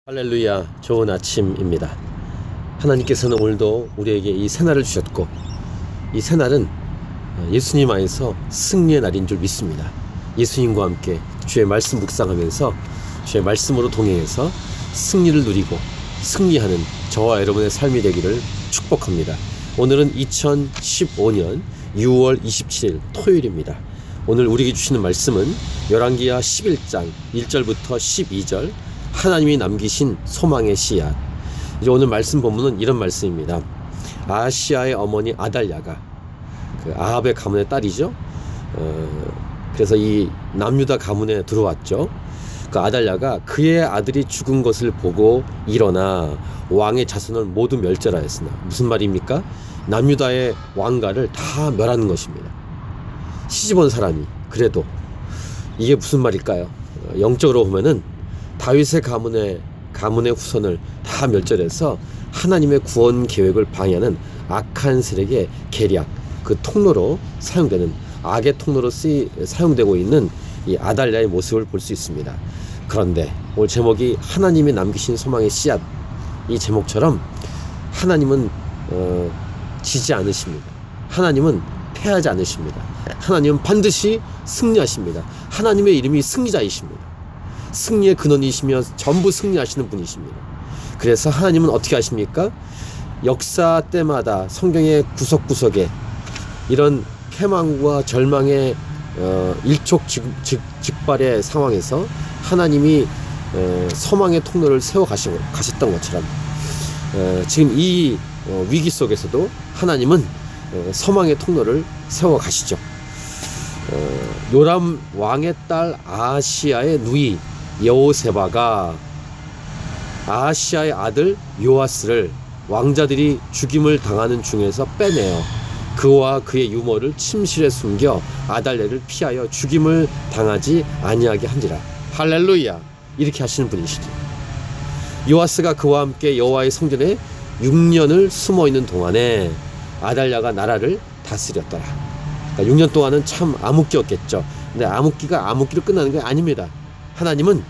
할렐루야, 좋은 아침입니다. 하나님께서는 오늘도 우리에게 이 새날을 주셨고, 이 새날은 예수님 안에서 승리의 날인 줄 믿습니다. 예수님과 함께 주의 말씀 묵상하면서 주의 말씀으로 동행해서 승리를 누리고 승리하는 저와 여러분의 삶이 되기를 축복합니다. 오늘은 2015년 6월 27일 토요일입니다. 오늘 우리에게 주시는 말씀은 열왕기하 11장 1절부터 12절, 하나님이 남기신 소망의 씨앗. 이제 오늘 말씀 본문은 이런 말씀입니다. 아하시아의 어머니 아달랴가 그 아합의 가문의 딸이죠. 그래서 이 남유다 가문에 들어왔죠. 그 아달랴가 그의 아들이 죽은 것을 보고 일어나 왕의 자손을 모두 멸절하였으나, 무슨 말입니까? 남유다의 왕가를 다 멸하는 것입니다. 시집온 사람이. 그래도 이게 무슨 말일까요? 영적으로 보면은 다윗의 가문의 후손을 다 멸절해서 하나님의 구원 계획을 방해하는 악한 세력의 계략, 그 통로로 사용되는, 악의 통로로 사용되고 있는 이 아달랴의 모습을 볼 수 있습니다. 그런데 오늘 제목이 하나님이 남기신 소망의 씨앗, 이 제목처럼 하나님은 지지 않으십니다. 하나님은 패하지 않으십니다. 하나님은 반드시 승리하십니다. 하나님의 이름이 승리자이십니다. 승리의 근원이시며 전부 승리하시는 분이십니다. 그래서 하나님은 어떻게 하십니까? 역사 때마다 성경의 구석구석에 이런 패망과 절망의 일촉즉발의 상황에서 하나님이 소망의 통로를 세워 가셨던 것처럼, 지금 이 위기 속에서도 하나님은 소망의 통로를 세워 가시죠. 요람 왕의 딸 아하시아의 누이 여호세바가 아하시아의 아들 요아스를 왕자들이 죽임을 당하는 중에서 빼내어 그와 그의 유모를 침실에 숨겨 아달랴를 피하여 죽임을 당하지 아니하게 한지라. 할렐루야. 이렇게 하시는 분이시죠. 요아스가 그와 함께 여호와의 성전에 6년을 숨어있는 동안에 아달랴가 나라를 다스렸더라. 그러니까 6년 동안은 참 암흑기였겠죠. 근데 암흑기가 암흑기로 끝나는 게 아닙니다. 하나님은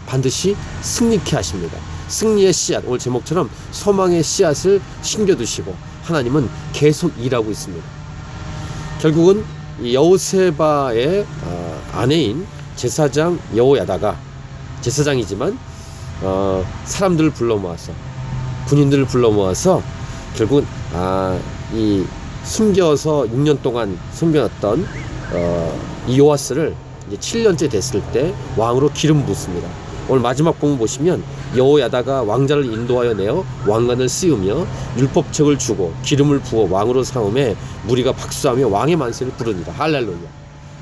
반드시 승리케 하십니다. 승리의 씨앗, 오늘 제목처럼 소망의 씨앗을 심겨두시고 하나님은 계속 일하고 있습니다. 결국은 이 여호세바의 아내인 제사장 여호야다가, 제사장이지만 사람들을 불러 모아서, 군인들을 불러 모아서 결국은 이 숨겨서 6년 동안 숨겨놨던 이 요아스를 이제 7년째 됐을 때 왕으로 기름 붓습니다. 오늘 마지막 본문 보시면 여호야다가 왕자를 인도하여 내어 왕관을 씌우며 율법책을 주고 기름을 부어 왕으로 삼음에 무리가 박수하며 왕의 만세를 부르니라. 할렐루야.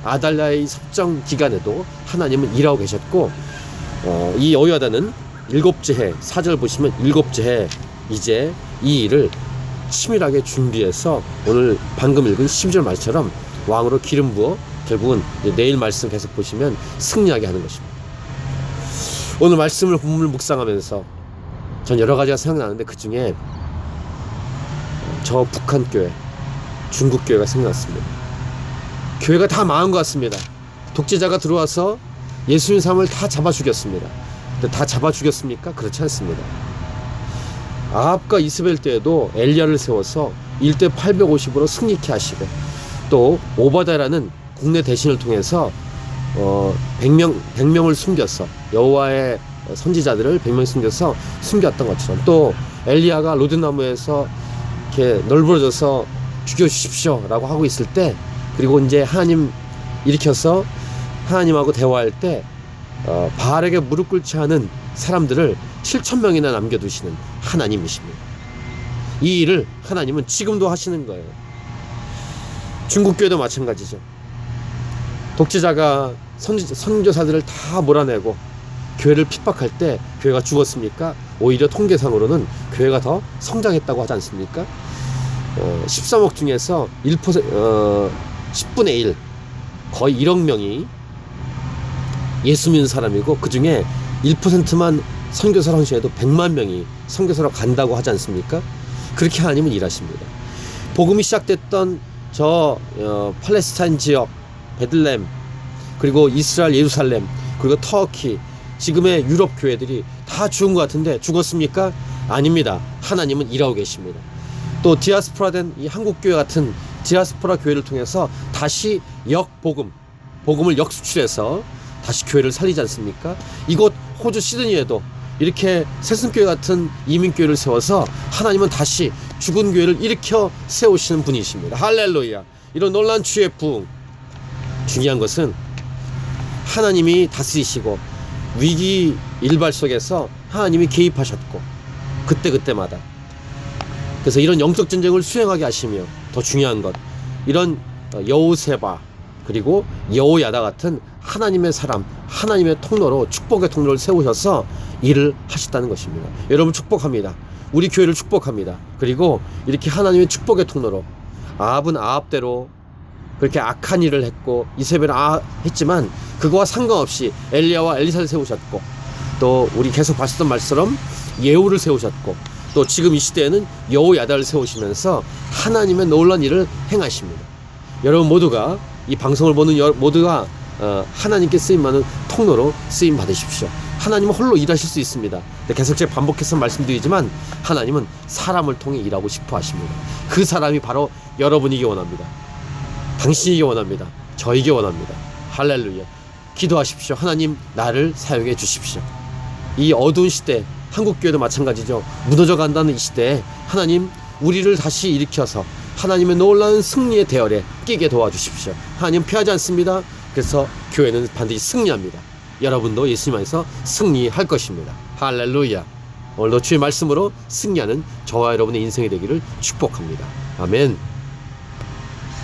아달랴의 섭정 기간에도 하나님은 일하고 계셨고, 이 여호야다는 7째 해, 4절 보시면 7째 해 이제 이 일을 치밀하게 준비해서 오늘 방금 읽은 12절 말처럼 왕으로 기름 부어 결국은 내일 말씀 계속 보시면 승리하게 하는 것입니다. 오늘 말씀을 본문을 묵상하면서 전 여러 가지가 생각나는데, 그 중에 저 북한 교회, 중국 교회가 생각났습니다. 교회가 다 망한 것 같습니다. 독재자가 들어와서 예수님 삶을 다 잡아 죽였습니다. 근데 다 잡아 죽였습니까? 그렇지 않습니다. 아합과 이스벨 때에도 엘리야를 세워서 1대 850으로 승리케 하시고, 또 오바다라는 국내 대신을 통해서 100명을 숨겨서, 여호와의 선지자들을 100명 숨겨서 숨겼던 것처럼, 또 엘리야가 로드나무에서 이렇게 널브러져서 죽여주십시오 라고 하고 있을 때, 그리고 이제 하나님 일으켜서 하나님하고 대화할 때 바알에게 무릎 꿇지 않은 사람들을 7,000명이나 남겨두시는 하나님이십니다. 이 일을 하나님은 지금도 하시는 거예요. 중국교회도 마찬가지죠. 독재자가 선교사들을 다 몰아내고 교회를 핍박할 때 교회가 죽었습니까? 오히려 통계상으로는 교회가 더 성장했다고 하지 않습니까? 13억 중에서 10분의 1, 거의 1억 명이 예수 믿는 사람이고, 그 중에 1%만 선교사로 헌신해도 100만 명이 선교사로 간다고 하지 않습니까? 그렇게 하나님은 일하십니다. 복음이 시작됐던 저 팔레스타인 지역, 베들레헴, 그리고 이스라엘 예루살렘, 그리고 터키, 지금의 유럽 교회들이 다 죽은 것 같은데 죽었습니까? 아닙니다. 하나님은 일하고 계십니다. 또 디아스포라된 이 한국교회 같은 디아스포라 교회를 통해서 다시 복음을 역수출해서 다시 교회를 살리지 않습니까? 이곳 호주 시드니에도 이렇게 새순교회 같은 이민교회를 세워서 하나님은 다시 죽은 교회를 일으켜 세우시는 분이십니다. 할렐루야. 이런 놀라운 주의 부흥. 중요한 것은 하나님이 다스리시고 위기 일발 속에서 하나님이 개입하셨고 그때마다 그래서 이런 영적 전쟁을 수행하게 하시며 더 중요한 것 이런 여호세바 그리고 여호야다 같은 하나님의 사람 하나님의 통로로 축복의 통로를 세우셔서 일을 하셨다는 것입니다. 여러분 축복합니다. 우리 교회를 축복합니다. 그리고 이렇게 하나님의 축복의 통로로 아합은 아합대로 그렇게 악한 일을 했고 이세벨은 했지만 그거와 상관없이 엘리야와 엘리사를 세우셨고 또 우리 계속 봤었던 말처럼 예후를 세우셨고 또 지금 이 시대에는 여호야다를 세우시면서 하나님의 놀라운 일을 행하십니다. 여러분 모두가 이 방송을 보는 모두가 하나님께 쓰임받는 통로로 쓰임 받으십시오. 하나님은 홀로 일하실 수 있습니다. 계속 제가 반복해서 말씀드리지만 하나님은 사람을 통해 일하고 싶어 하십니다. 그 사람이 바로 여러분이기 원합니다. 당신이기 원합니다. 저에게 원합니다. 할렐루야. 기도하십시오. 하나님 나를 사용해 주십시오. 이 어두운 시대 한국교회도 마찬가지죠. 무너져 간다는 이 시대에 하나님 우리를 다시 일으켜서 하나님의 놀라운 승리의 대열에 끼게 도와주십시오. 하나님 피하지 않습니다. 그래서 교회는 반드시 승리합니다. 여러분도 예수님 안에서 승리할 것입니다. 할렐루야. 오늘도 주의 말씀으로 승리하는 저와 여러분의 인생이 되기를 축복합니다. 아멘.